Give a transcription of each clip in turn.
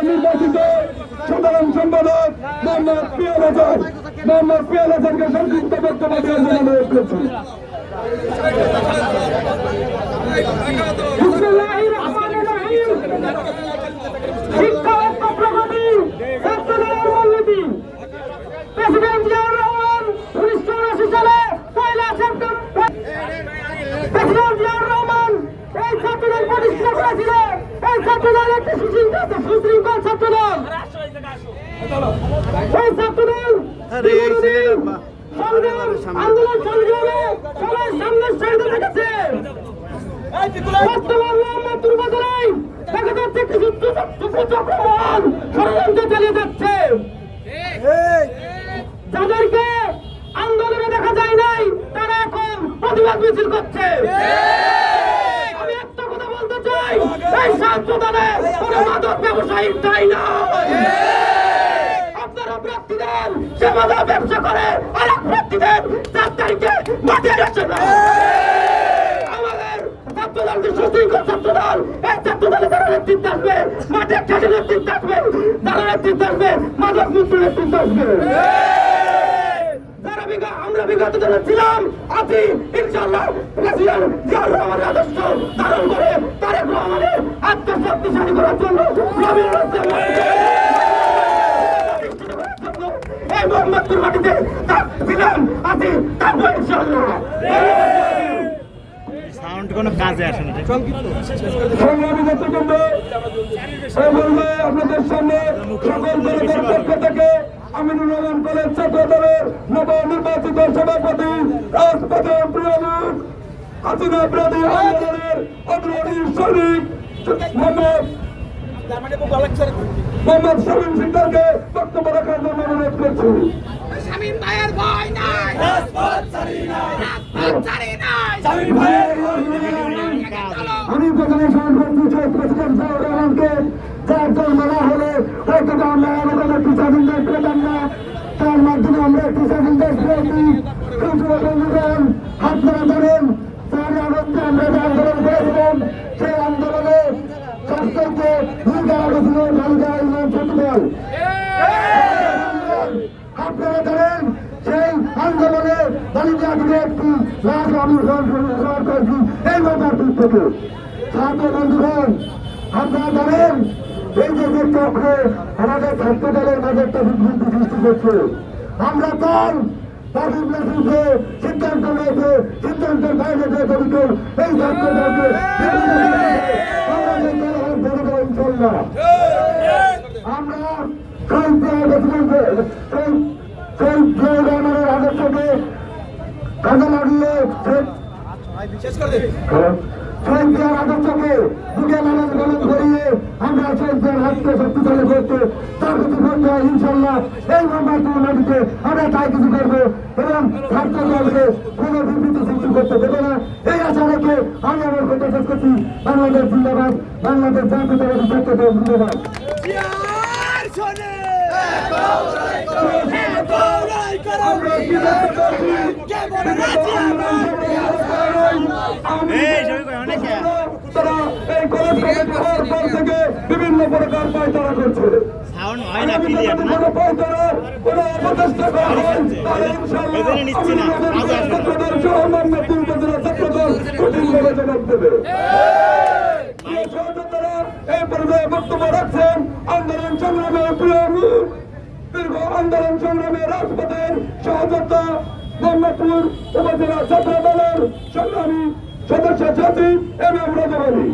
নির্বাচিত সাধারণ সম্পাদক মোহাম্মদ পিয়াল হাসানকে সংক্ষিপ্ত বক্তব্য দেওয়ার জন্য অনুরোধ করছি। শিক্ষা ঐক্য প্রগতি ছাত্রদের মূলনীতি প্রেসিডেন্ট জিয়াউর রহমান 1979 সালে 1 সেপ্টেম্বর প্রেসিডেন্ট জিয়াউর রহমান এই ছাত্রদল প্রতিষ্ঠা করেছিলেন। এই ছাত্রদল একটি সুশৃঙ্খল ছাত্রদল। এই ছাত্রদল আন্দোলন সংগ্রামে সবাই সামনের সারিতে রেখেছে। বর্তমান মোহাম্মদ বাজারে দেখা যাচ্ছে কিছু চক্রমান ষড়যন্ত্র চালিয়ে যাচ্ছে। যাদেরকে আন্দোলনে দেখা যায় নাই তারা এখন প্রতিবাদ মিছিল করছে। আমি একটা কথা বলতে চাই, এই ছাত্র দলে কোনো মাদক ব্যবসায়ী চাই না। আপনারা প্রার্থী দেন, সে মাদক ব্যবসা করে, আর এক প্রার্থী দেন 4 তারিখে মাঠে আসে না। ছাত্রদলকে সুশৃঙ্খল ছাত্রদল, এই ছাত্রদলে যারা নেতৃত্ব আসবে, মাঠে খেটে নেতৃত্ব আসবে, যারা নেতৃত্ব আসবে, মাদক মুক্ত নেতৃত্ব আসবে। আমরা বিগত দিনে ছিলাম, আছি, ইনশাআল্লাহ প্রেসিডেন্ট জিয়াউর রহমানের আদর্শ ধারণ করে তারেক রহমানের আত্মশক্তিশালী করার জন্য এই মোহাম্মদপুর মাটিতে ছিলাম, আছি, থাকবো ইনশাআল্লাহ। সাউন্ড কোনো কাজে আসে না। সংগ্রামী নেতৃবৃন্দ, আপনাদের সামনে সকল দলের পক্ষ থেকে আমিনুর রহমান কলেজ ছাত্র দলের নবনির্বাচিত সভাপতি রাজপথে প্রিয়লোক হাসিনা বিরোধী আন্দোলনের অগ্রণী সৈনিক মোহাম্মদ শামীম সিকদারকে বক্তব্য রাখার জন্য অনুরোধ করছি। শামীম ভাইয়ের ভয় নাই, রাজপথ ছাড়ি নাই, রাজপথ ছাড়ি নাই। আমি প্রথমে স্মরণ করছি শহীদ প্রেসিডেন্ট জিয়াউর রহমানকে, যার জন্ম না হলে হয়তো আমরা আমাদের একটি স্বাধীন দেশ পেতাম না। তার মাধ্যমে আমরা একটি স্বাধীন দেশ পেয়েছি। কিন্তু বন্ধুগণ, আপনারা জানেন 4 আগস্টে আমরা যে আন্দোলন করেছিলাম, সেই আন্দোলনে সবচেয়ে ভূমিকা রেখেছিল বালিকা ইউনিয়ন ছাত্রদল। আপনারা জানেন সেই আন্দোলনে বালিকা থেকে একটি লাশ অনুসরণ করেছি এই ব্যাপারটির থেকে। ছাত্র বন্ধুগণ, আপনারা জানেন এই যে চক্রে আমাদের ছাত্র দলের মাঝে একটা বিভ্রান্তি সৃষ্টি করছে। আমরা চাই রাজীব নাসিরকে সিদ্ধান্ত নিয়েছে, সিদ্ধান্তের বাইরে যে জড়িত এই ছাত্র দলকে আমরা আদর্শকে কাজে লাগিয়ে আদর্শকে বুকে লালন পালন করিয়ে আমরা শহীদের হাতকে শক্তিশালী করতে তার কিছু করতে হয়। ইনশাল্লাহ এই মোহাম্মদপুর মাটিতে আমরা তাই কিছু করবো এবং ছাত্র দলকে কোনো বিবৃতি সৃষ্টি করতে দেবে না। এই আশা রেখে আমি আমার কথা শেষ করছি। বাংলাদেশ জিন্দাবাদ, বাংলাদেশ জাতীয়তাবাদী ছাত্র দল জিন্দাবাদ। বিভিন্ন প্রকার পায়তারা করছে। এই পর্যায়ে বক্তব্য রাখছেন আন্দোলন সংগ্রামের প্রিয় দীর্ঘ আন্দোলন সংগ্রামে রাজপথের সহযোদ্ধা মোহাম্মদপুর উপজেলা ছাত্র দলের সংগ্রামী সদস্য সচিব এম এম রাজব আলী।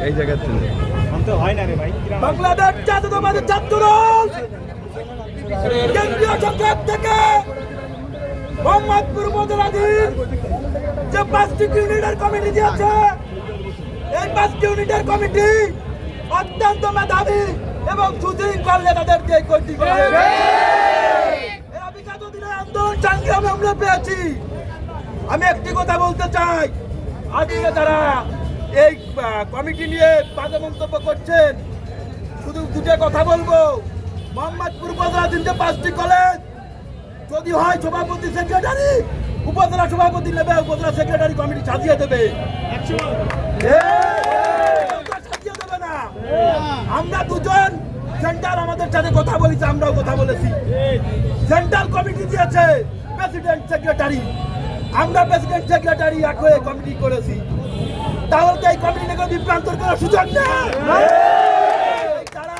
এই জায়গা হয় না রে ভাই। বাংলাদেশ জাতীয়তাবাদী ছাত্র দল কেন্দ্রীয় সংসদ থেকে মোহাম্মদপুর উপজেলাধীন যে 5টি ইউনিটের কমিটি দিয়েছে, এই 5টি ইউনিটের কমিটি অত্যন্ত মেধাবী এবং সুশৃঙ্খল নেতাদেরকে গঠন করা হয়েছে। আমি একটি কথা বলতে চাই, আজকে যারা এই কমিটি নিয়ে বাজে মন্তব্য করছেন, শুধু দুটো কথা বলবো। মোহাম্মদপুর উপজেলাধীন যে 5টি কলেজ, যদি হয় সভাপতি সেক্রেটারি, উপজেলা সভাপতি নেবে, উপজেলা সেক্রেটারি কমিটি সাজিয়ে দেবে, সাজিয়ে দেবে না। আমরা দুজন সেন্ট্রাল আমাদের সাথে কথা বলেছি, আমরাও কথা বলেছি। সেন্ট্রাল কমিটি দিয়েছে প্রেসিডেন্ট সেক্রেটারি, আমরা প্রেসিডেন্ট সেক্রেটারি এক হয়ে কমিটি করেছি। তাহলে তো এই কমিটি নিয়ে বিভ্রান্তর করার সুযোগ নেই। তারা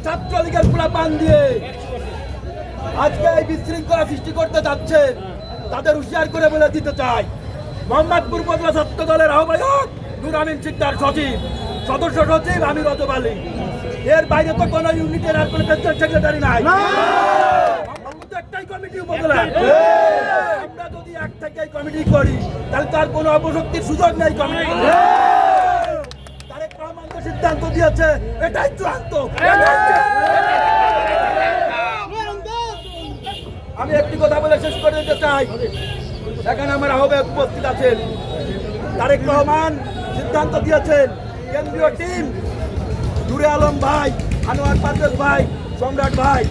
ছাত্রলীগের প্লাপান দিয়ে আজকে এই বিশৃঙ্খলা সৃষ্টি করতে যাচ্ছে, তাদের হুঁশিয়ার করে বলে দিতে চাই, মোহাম্মদপুর উপজেলা ছাত্র দলের আহ্বায়ক নূর আমিন সিকদার সচিব, সদস্য সচিব আমি রজব আলী, এর বাইরে তো কোনো ইউনিটের আর কোনো প্রেসিডেন্ট সেক্রেটারি নাই। একটাই কমিটি উপজেলা, আমরা যদি এক থেকে কমিটি করি তাহলে তার কোনো অপশক্তির সুযোগ নেই। কমিটি তারেক রহমান তো সিদ্ধান্ত দিয়েছে, এটাই চূড়ান্ত। আমি একটি কথা বলে শেষ করে দিতে চাই, এখানে আমার আহ্বায়ক উপস্থিত আছেন, তারেক রহমান সিদ্ধান্ত দিয়েছেন কেন্দ্রীয় টিম নূরে আলম ভাই, আনোয়ার পারভেজ ভাই, সম্রাট ভাই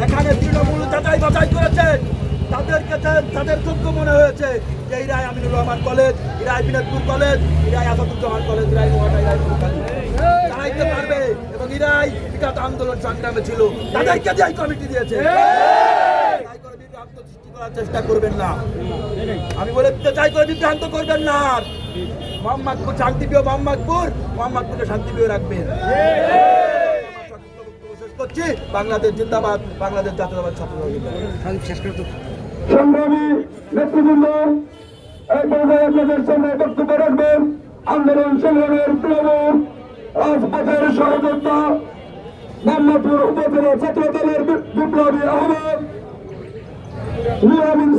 এখানে তৃণমূল যাচাই বাছাই করেছেন, তাদেরকে তাদের যোগ্য মনে হয়েছে যে ইরাই আমিনুর রহমান কলেজ, ইরাই বিনোদপুর কলেজ, ইরাই আসাদুজ্জামান কলেজ, ইরাই নোয়াটা, ইরাই চালাইতে পারবে এবং ইরাই বিগত আন্দোলন সংগ্রামে ছিল, তাদেরকে যে কমিটি দিয়েছে। বিভ্রান্ত সৃষ্টি করার চেষ্টা করবেন না, আমি বলে দিতে চাই, করে বিভ্রান্ত করবেন না। মোহাম্মদপুর শান্তিপ্রিয়, মোহাম্মদপুরকে শান্তিপ্রিয় রাখবেন। করছি বাংলাদেশ জিন্দাবাদ, বাংলাদেশ জাতীয়তাবাদ ছাত্র দল জিন্দাবাদ। সংগ্রামী নেতৃবৃন্দ, এই পর্যায়ে আপনাদের সামনে বক্তব্য রাখবেন আন্দোলন সংগ্রামের প্রমুখ রাজপথের সহযোদ্ধা মোহাম্মদপুর উপজেলা ছাত্র দলের বিপ্লবী আহ্বায়ক নূর আমিন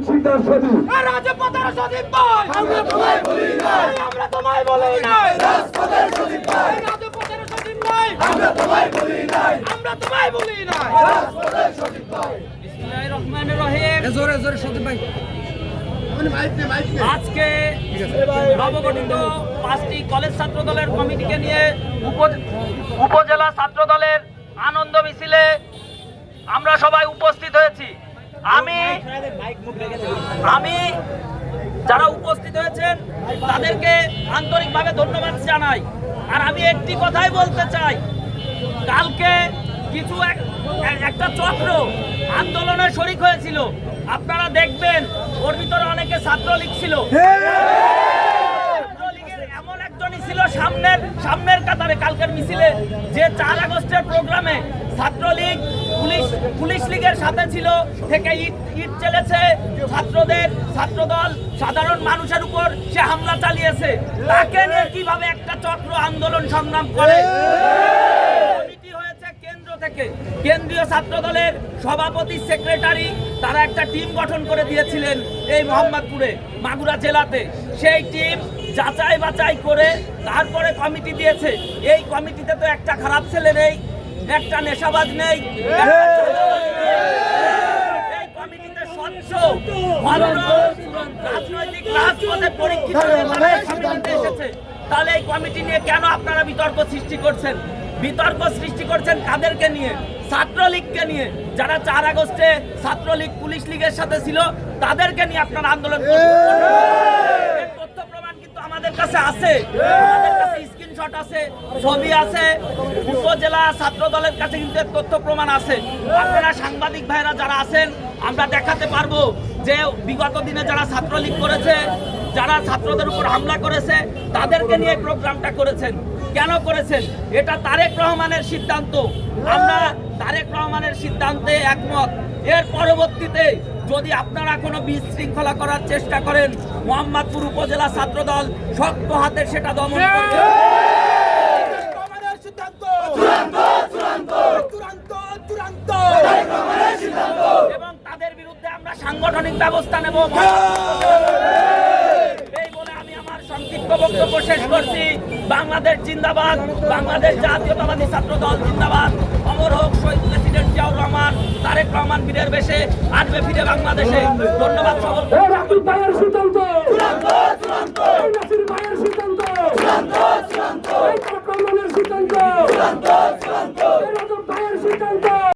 সিকদার সচিব। রাজপথের সচিব ভাই, আমরা তোমায় বলি নাই, আমরা তোমায় বলি নাই। রাজপথের সচিব ভাই, রাজপথের সচিব ভাই, আমরা তোমায় বলি নাই, আমরা তোমায় বলি নাই। রাজপথের সচিব ভাই। বিসমিল্লাহির রহমানির রহিম। জোরে জোরে সচিব ভাই। আজকে নবগঠিত 5টি কলেজ ছাত্র দলের কমিটিকে নিয়ে উপজেলা ছাত্র দলের আনন্দ মিছিলে আমরা সবাই উপস্থিত হয়েছি। আমি যারা উপস্থিত হয়েছেন তাদেরকে আন্তরিকভাবে ধন্যবাদ জানাই। আর আমি একটি কথাই বলতে চাই, কালকে কিছু একটা চক্র আন্দোলনে শরিক হয়েছিল, আপনারা দেখবেন ওর ভিতরে অনেকে ছাত্রলীগ ছিল। ছাত্রলীগের এমন একজনই ছিল সামনের কাতারে কালকের মিছিলে, যে 4 আগস্টের প্রোগ্রামে ছাত্রলীগ পুলিশ লীগের সাথে ছিল, থেকে ইট চলেছে ছাত্রদল সাধারণ মানুষের উপর সে হামলা চালিয়েছে। তাকে নিয়ে কিভাবে একটা চক্র আন্দোলন সংগ্রাম করে? কমিটি হয়েছে কেন্দ্র থেকে, কেন্দ্রীয় ছাত্র দলের সভাপতি সেক্রেটারি তারা একটা টিম গঠন করে দিয়েছিলেন এই মোহাম্মদপুরে, মাগুরা জেলাতে। সেই টিম যাচাই বাছাই করে তারপরে কমিটি দিয়েছে। এই কমিটিতে তো একটা খারাপ ছেলে নেই, একটা নেশাবাজ নেই, এই কমিটিতে স্বচ্ছ রাজনৈতিক রাজপথে পরীক্ষিত এসেছে। তাহলে এই কমিটি নিয়ে কেন আপনারা বিতর্ক সৃষ্টি করছেন? বিতর্ক সৃষ্টি করছেন কাদেরকে নিয়ে? ছাত্রলীগকে নিয়ে, যারা 4 আগস্টে ছাত্রলীগ পুলিশ লীগের সাথে ছিল তাদেরকে নিয়ে আপনারা আন্দোলন করছেন। তথ্য প্রমাণ কিন্তু আমাদের কাছে আছে, আমাদের কাছে স্ক্রিনশট আছে, ছবি আছে, উপজেলা ছাত্র দলের কাছে কিন্তু তথ্য প্রমাণ আছে। আপনারা সাংবাদিক ভাইরা যারা আছেন, আমরা দেখাতে পারবো যে বিগত দিনে যারা ছাত্রলীগ করেছে, যারা ছাত্রদের উপর হামলা করেছে, তাদেরকে নিয়ে প্রোগ্রামটা করেছেন। কেন করেছেন? এটা তারেক রহমানের সিদ্ধান্ত, আমরা তারেক রহমানের সিদ্ধান্তে একমত। এর পরবর্তীতে যদি আপনারা কোনো বিশৃঙ্খলা করার চেষ্টা করেন, মোহাম্মদপুর উপজেলা ছাত্র দল শক্ত হাতে সেটা দমন করবে। এবং তাদের বিরুদ্ধে আমরা সাংগঠনিক ব্যবস্থা নেব। এই বলে আমি আমার সংক্ষিপ্ত বক্তব্য শেষ করছি। বাংলাদেশ জিন্দাবাদ, বাংলাদেশ জাতীয়তাবাদী ছাত্র দল জিন্দাবাদ। অমর হোক শহীদ প্রেসিডেন্ট জিয়াউর রহমান, তারেক রহমান। ফিরে বেশে আসবে ফিরে বাংলাদেশে। ধন্যবাদ সকল। রাকিব ভাইয়ের সিদ্ধান্ত চূড়ান্ত চূড়ান্ত নাসির ভাইয়ের সিদ্ধান্ত চূড়ান্ত চূড়ান্ত তারেক রহমানের সিদ্ধান্ত চূড়ান্ত চূড়ান্ত ভাইয়ের সিদ্ধান্ত